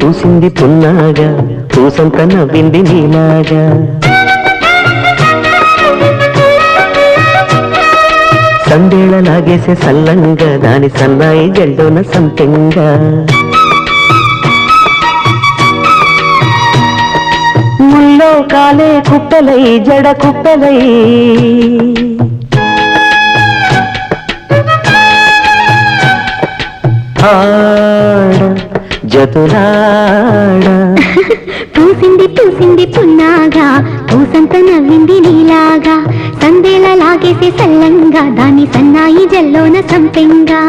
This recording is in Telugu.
పూసింది పున్నాగా పూసంత నవ్వింది నీలాగా సందేళ లాగేసే సల్లంగా దాని సన్నాయి జల్డోన సంపెంగా ముల్లో కాలే కుప్పలై జడ కుప్పలై ఆడ జతులాడ పూసింది పూసింది పున్నాగా పూసంత నవ్వింది నీలాగా సందేళ లాగేసే సల్లంగా దాని సన్నాయి జల్లోన సంపెంగా